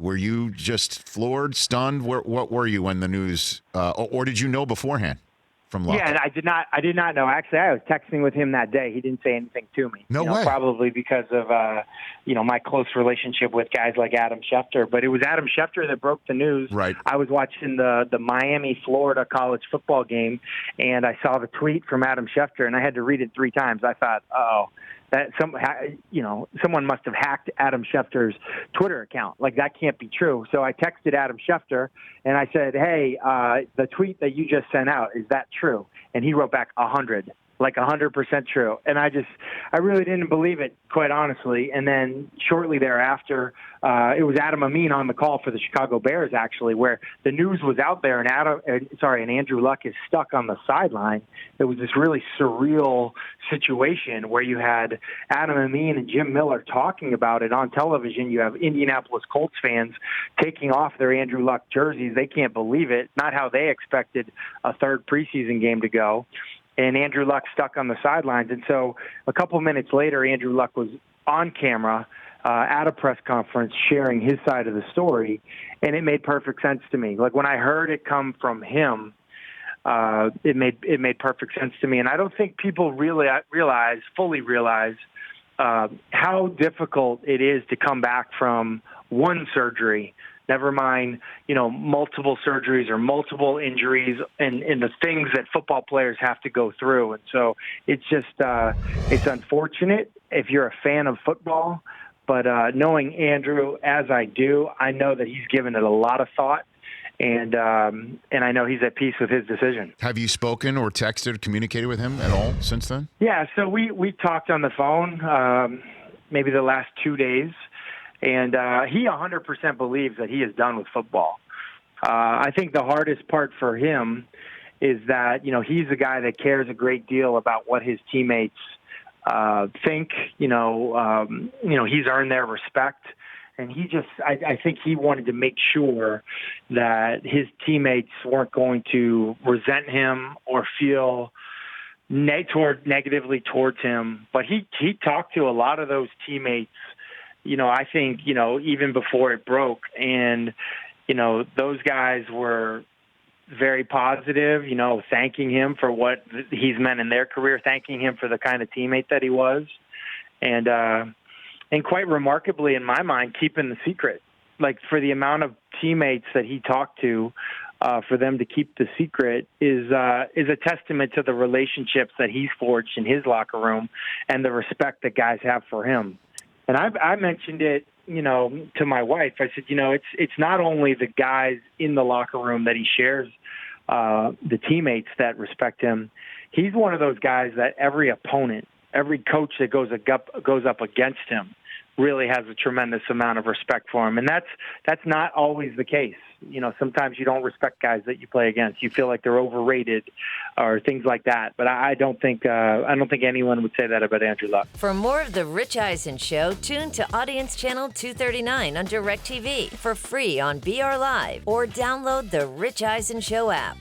Were you just floored, stunned? What were you when the news, or did you know beforehand from Luck? Yeah, and I did not know. Actually, I was texting with him that day. He didn't say anything to me. No way. Probably because of my close relationship with guys like Adam Schefter. But it was Adam Schefter that broke the news. Right. I was watching the Miami, Florida college football game, and I saw the tweet from Adam Schefter, and I had to read it 3 times. I thought, that someone must have hacked Adam Schefter's Twitter account. Like, that can't be true. So I texted Adam Schefter and I said, hey, the tweet that you just sent out, is that true? And he wrote back 100, like 100% true. And I really didn't believe it, quite honestly. And then shortly thereafter, it was Adam Amin on the call for the Chicago Bears, actually, where the news was out there, and Andrew Luck is stuck on the sideline. It was this really surreal situation where you had Adam Amin and Jim Miller talking about it on television. You have Indianapolis Colts fans taking off their Andrew Luck jerseys. They can't believe it. Not how they expected a third preseason game to go. And Andrew Luck stuck on the sidelines. And so a couple minutes later, Andrew Luck was on camera at a press conference sharing his side of the story, and it made perfect sense to me. Like, when I heard it come from him, it made perfect sense to me. And I don't think people really fully realize how difficult it is to come back from one surgery, never mind, multiple surgeries or multiple injuries and the things that football players have to go through. And so it's just, it's unfortunate if you're a fan of football, but knowing Andrew as I do, I know that he's given it a lot of thought, and I know he's at peace with his decision. Have you spoken or texted, communicated with him at all since then? Yeah, so we talked on the phone maybe the last 2 days. And he 100% believes that he is done with football. I think the hardest part for him is that, he's a guy that cares a great deal about what his teammates think. He's earned their respect. And I think he wanted to make sure that his teammates weren't going to resent him or feel negatively towards him. But he talked to a lot of those teammates, I think, even before it broke. And, those guys were very positive, thanking him for what he's meant in their career, thanking him for the kind of teammate that he was. And quite remarkably, in my mind, keeping the secret. Like, for the amount of teammates that he talked to, for them to keep the secret is a testament to the relationships that he's forged in his locker room and the respect that guys have for him. And I mentioned it, to my wife. I said, it's not only the guys in the locker room that he shares, the teammates that respect him. He's one of those guys that every opponent, every coach that goes up against him really has a tremendous amount of respect for him. And that's not always the case. Sometimes you don't respect guys that you play against. You feel like they're overrated or things like that. But I don't think anyone would say that about Andrew Luck. For more of The Rich Eisen Show, tune to Audience Channel 239 on DirecTV for free on BR Live or download the Rich Eisen Show app.